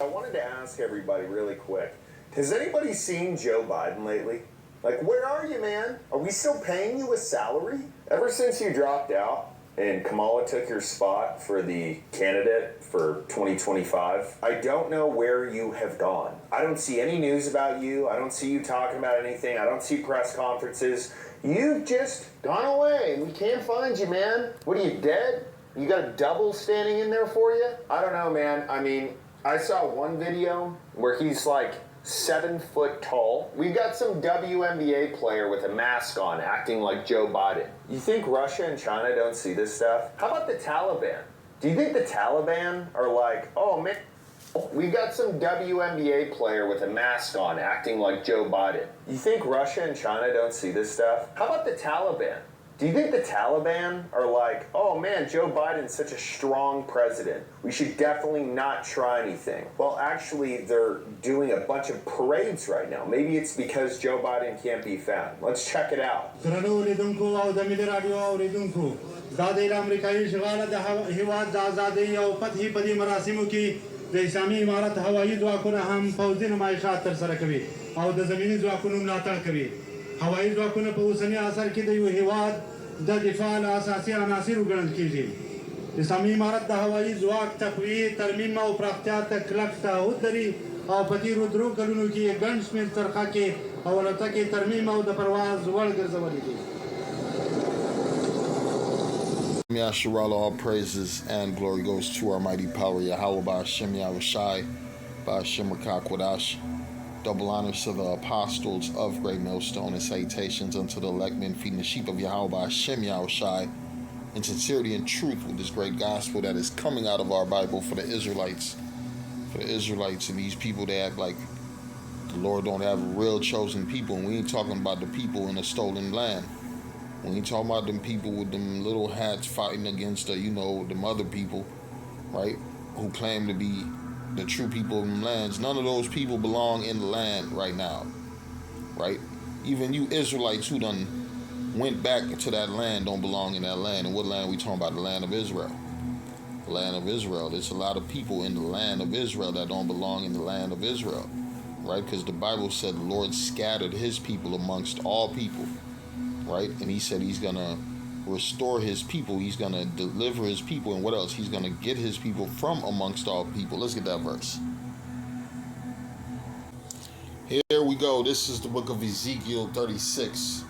I wanted to ask everybody really quick, has anybody seen Joe Biden lately? Like, where are you, man? Are we still paying you a salary? Ever since you dropped out and Kamala took your spot for the candidate for 2025, I don't know where you have gone. I don't see any news about you. I don't see you talking about anything. I don't see press conferences. You've just gone away. We can't find you, man. What are you, dead? You got a double standing in there for you? I don't know, man. I mean, I saw one video where he's like 7 foot tall. We've got some WNBA player with a mask on acting like Joe Biden. You think Russia and China don't see this stuff? How about the Taliban? Do you think the Taliban are like, oh man, we got some WNBA player with a mask on acting like Joe Biden? You think Russia and China don't see this stuff? How about the Taliban? Do you think the Taliban are like, oh man, Joe Biden's such a strong president, we should definitely not try anything? Well, actually, they're doing a bunch of parades right now. Maybe it's because Joe Biden can't be found. Let's check it out. هوایي ځواکونه په اوسني عصر کې د یو هیواد د دفاع له اساسي عناصرو ګڼل کېږي. د اسلامي امارت د هوایي ځواک تقویې، ترمیم او پراختیا ته کلک تعهد لري او په تېرو 3 کلونو کې یې ګڼ شمېر څرخکې او الوتکې ترمیم او د پرواز وړ ګرځولې دي. Yasharallah, all praises and glory goes to our mighty power, Yahweh Ba'ashem Yahushai, Ba'ashem Rakakwadash. Double honors to the apostles of Great Millstone and salutations unto the elect men feeding the sheep of Yahweh Hashem Yahushai in sincerity and truth with this great gospel that is coming out of our Bible for the Israelites. For the Israelites and these people that act like the Lord don't have real chosen people. And we ain't talking about the people in a stolen land. We ain't talking about them people with them little hats fighting against the, them other people, right, who claim to be the true people of them lands. None of those people belong in the land right now, right? Even you Israelites who done went back to that land don't belong in that land. And what land we talking about? The land of Israel. The land of Israel. There's a lot of people in the land of Israel that don't belong in the land of Israel, right? Because the Bible said the Lord scattered his people amongst all people, right? And he said he's going to restore his people. He's going to deliver his people. And what else? He's going to get his people from amongst all people. Let's get that verse. Here we go. This is the book of Ezekiel 36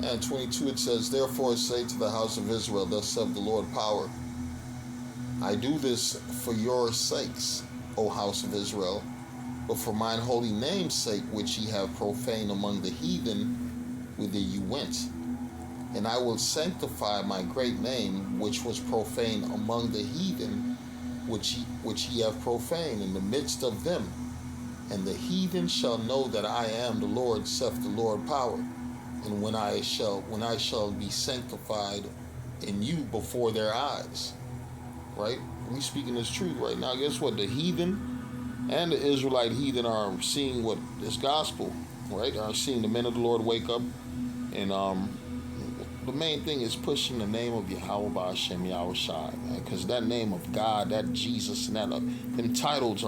and 22. It says, therefore say to the house of Israel, thus saith the Lord power, I do this for your sakes, O house of Israel, but for mine holy name's sake, which ye have profaned among the heathen, whither ye went. And I will sanctify my great name, which was profaned among the heathen, which ye have profaned in the midst of them. And the heathen shall know that I am the Lord, saith the Lord power. And when I shall be sanctified in you before their eyes. Right? We speaking this truth right now. Guess what? The heathen and the Israelite heathen are seeing what this gospel, right? Are seeing the men of the Lord wake up and the main thing is pushing the name of Yahweh Ba'ashem Yahushai, because that name of God, that Jesus, and that them titles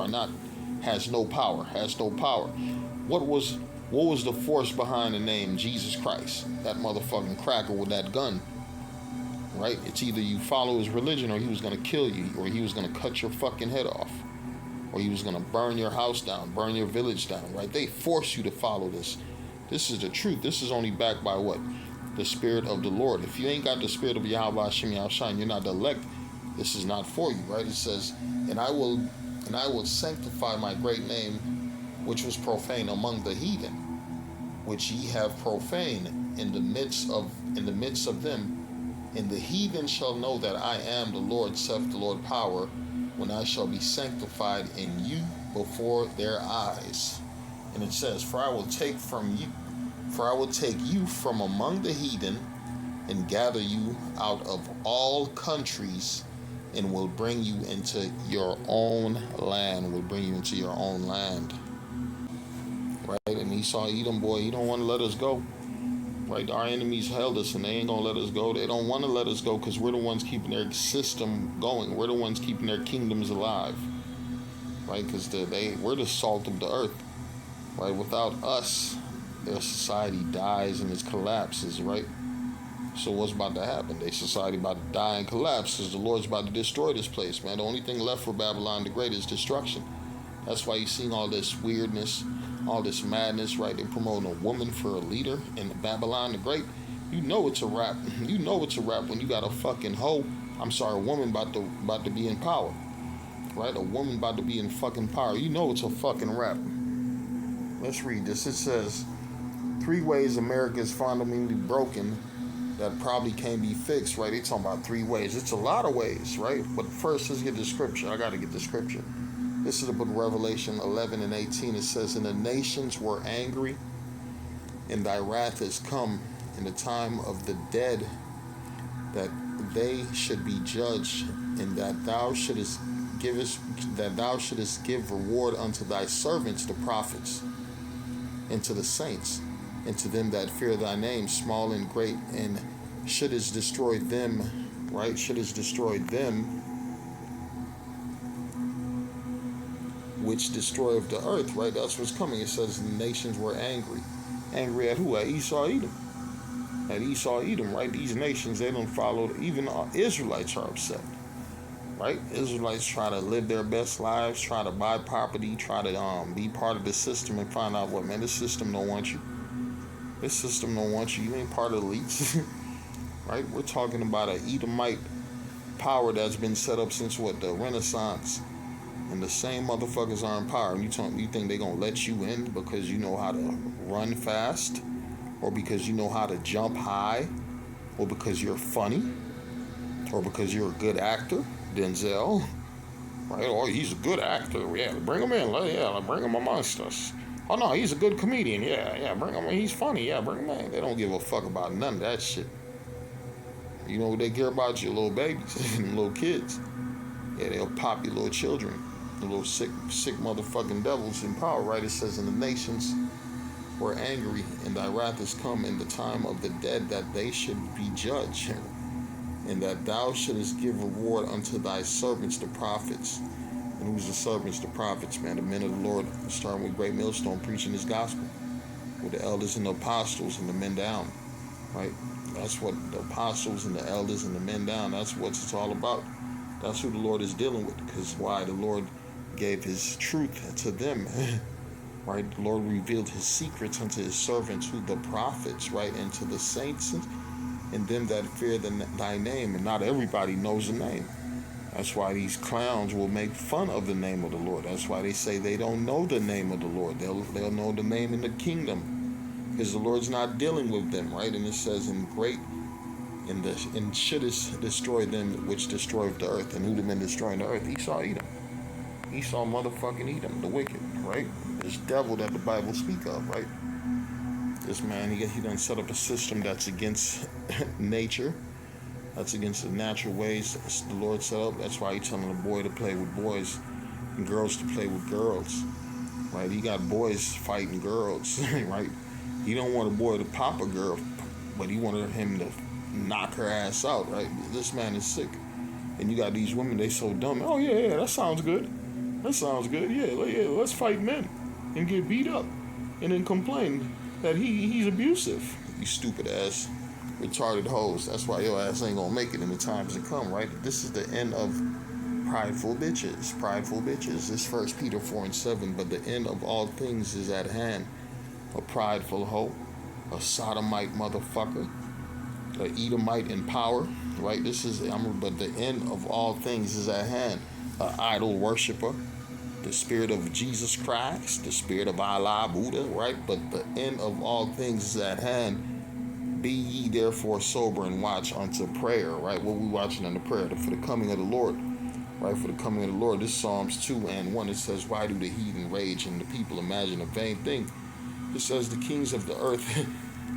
has no power. What was the force behind the name Jesus Christ? That motherfucking cracker with that gun, right? It's either you follow his religion or he was gonna kill you, or he was gonna cut your fucking head off, or he was gonna burn your house down, burn your village down, right? They force you to follow this. This is the truth. This is only backed by what? The Spirit of the Lord. If you ain't got the Spirit of Yahweh Hashem Yahushai, you're not the elect. This is not for you, right? It says, and I will sanctify my great name, which was profaned among the heathen, which ye have profaned in the midst of them. And the heathen shall know that I am the Lord, saith the Lord power, when I shall be sanctified in you before their eyes. And it says, for I will take you from among the heathen and gather you out of all countries and will bring you into your own land. Right? And Esau, Edom, boy, he don't want to let us go. Right? Our enemies held us and they ain't going to let us go. They don't want to let us go because we're the ones keeping their system going. We're the ones keeping their kingdoms alive. right? Because we're the salt of the earth, right? Without us, their society dies and it collapses, right? So what's about to happen? Their society about to die and collapse because the Lord's about to destroy this place, man. The only thing left for Babylon the Great is destruction. That's why you're seeing all this weirdness, all this madness, right? They're promoting a woman for a leader in Babylon the Great. You know it's a rap. You know it's a rap when you got a fucking a woman about to be in power, right? A woman about to be in fucking power. You know it's a fucking rap. Let's read this. It says, 3 ways America is fundamentally broken that probably can't be fixed, right? They talking about 3 ways. It's a lot of ways, right? But first, let's get the scripture. I got to get the scripture. This is the book of Revelation 11 and 18. It says, and the nations were angry, and thy wrath is come in the time of the dead, that they should be judged, and that thou shouldest give reward unto thy servants, the prophets, and to the saints, and to them that fear thy name, small and great, and shouldest destroy them, right? Shouldest destroy them which destroyeth the earth, right? That's what's coming. It says the nations were angry. Angry at who? At Esau, Edom. At Esau, Edom, right? These nations, they don't follow. Even Israelites are upset, right? Israelites try to live their best lives, try to buy property, try to be part of the system, and find out what, man, this system don't want you. This system don't want you. You ain't part of the elites, right? We're talking about an Edomite power that's been set up since what, the Renaissance, and the same motherfuckers are in power. And you think they gonna let you in because you know how to run fast, or because you know how to jump high, or because you're funny, or because you're a good actor, Denzel, right? Oh, he's a good actor. Yeah, bring him in. Bring him amongst us. Oh no, he's a good comedian. Yeah, bring him in. He's funny. Yeah, bring him in. They don't give a fuck about none of that shit. You know what they care about? Your little babies and little kids. Yeah, they'll pop your little children, the little sick motherfucking devils in power, right? It says, and the nations were angry, and thy wrath is come in the time of the dead, that they should be judged, and that thou shouldest give reward unto thy servants, the prophets. And who's the servants, the prophets, man? The men of the Lord, starting with Great Millstone, preaching his gospel, with the elders and the apostles and the men down, right? That's what the apostles and the elders and the men down, that's what it's all about. That's who the Lord is dealing with, because why? The Lord gave his truth to them, right? The Lord revealed his secrets unto his servants, who the prophets, right? And to the saints and them that fear thy name. And not everybody knows the name. That's why these clowns will make fun of the name of the Lord. That's why they say they don't know the name of the Lord. They'll know the name in the kingdom, because the Lord's not dealing with them, right? And it says, and shouldest destroy them which destroyed the earth. And who them in destroying the earth? Esau, Edom. Esau motherfucking Edom, the wicked, right? This devil that the Bible speak of, right? This man, he done set up a system that's against nature. That's against the natural ways the Lord set up. That's why he's telling a boy to play with boys and girls to play with girls, right? He got boys fighting girls, right? He don't want a boy to pop a girl, but he wanted him to knock her ass out, right? This man is sick. And you got these women, they so dumb. Oh, yeah, that sounds good. That sounds good. Yeah, let's fight men and get beat up and then complain that he's abusive. You stupid ass, retarded hoes. That's why your ass ain't gonna make it in the times to come, right? This is the end of prideful bitches. Prideful bitches. This 1 Peter 4:7. But the end of all things is at hand. A prideful hoe, a sodomite motherfucker, a Edomite in power, right? But the end of all things is at hand. An idol worshiper, the spirit of Jesus Christ, the spirit of Allah, Buddha, right? But the end of all things is at hand. Be ye therefore sober and watch unto prayer, right? What we watching unto prayer? For the coming of the Lord, right? For the coming of the Lord. This Psalms 2:1. It says, why do the heathen rage and the people imagine a vain thing? It says, the kings of the earth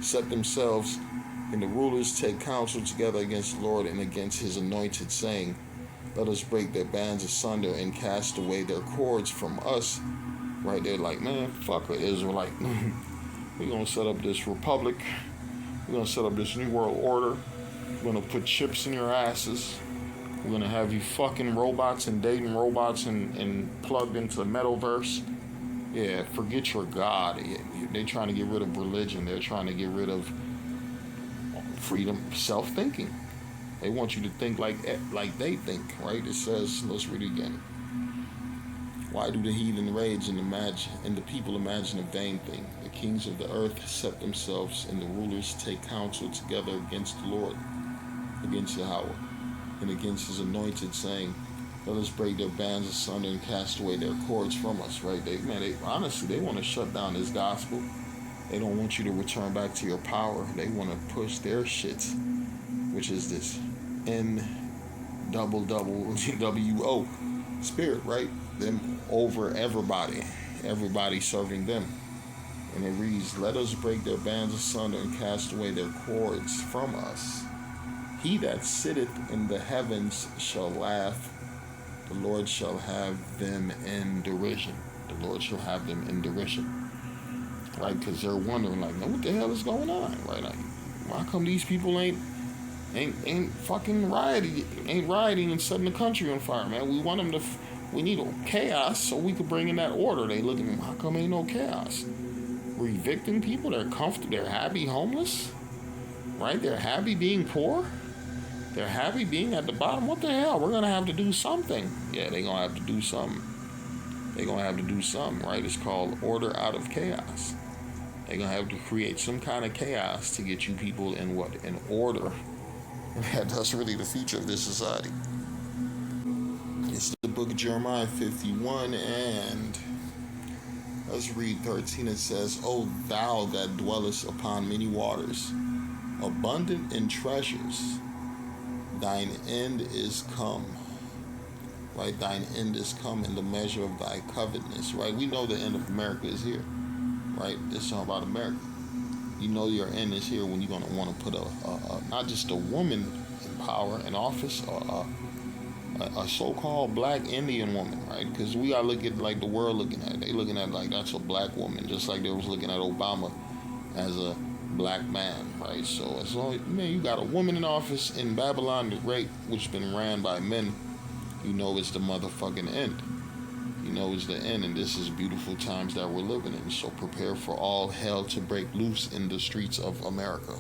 set themselves, and the rulers take counsel together against the Lord and against his anointed, saying, let us break their bands asunder and cast away their cords from us. Right? They're like, man, fuck it, Israelite. We're going to set up this republic. We're going to set up this new world order. We're going to put chips in your asses. We're gonna have you fucking robots and dating robots and plugged into the metaverse. Yeah, forget your God. They're trying to get rid of religion. They're trying to get rid of freedom, self-thinking. They want you to think like they think, right? It says, let's read it again. Why do the heathen rage and the people imagine a vain thing? The kings of the earth set themselves, and the rulers take counsel together against the Lord, against Yahweh, and against his anointed, saying, let us break their bands asunder and cast away their cords from us, right? They honestly, they want to shut down this gospel. They don't want you to return back to your power. They want to push their shit, which is this NWO spirit, right? Them over everybody serving them. And it reads, let us break their bands asunder and cast away their cords from us. He that sitteth in the heavens shall laugh. The Lord shall have them in derision. The Lord shall have them in derision. Right? Because they're wondering, like, what the hell is going on? Right? Like, why come these people ain't fucking rioting and setting the country on fire, man? We want them to, we need chaos so we could bring in that order. They looking, how come ain't no chaos? We're evicting people. They're comfortable. They're happy homeless. Right? They're happy being poor. They're happy being at the bottom. What the hell? We're going to have to do something. Yeah, they're going to have to do something. They're going to have to do something, right? It's called order out of chaos. They're going to have to create some kind of chaos to get you people in what? In order. That's really the future of this society. It's the book of Jeremiah 51, and let's read 13. It says, O thou that dwellest upon many waters, abundant in treasures, thine end is come. Right? Thine end is come in the measure of thy covetousness. Right? We know the end of America is here. Right? It's all about America. You know your end is here when you're going to want to put a not just a woman in power, in office, a so-called black Indian woman, right? Because we got to look at like the world looking at it. They looking at like that's a black woman, just like they was looking at Obama as a black man, right? So as long as you got a woman in office in Babylon the Great, which has been ran by men, you know it's the motherfucking end. You know it's the end, and this is beautiful times that we're living in. So prepare for all hell to break loose in the streets of America.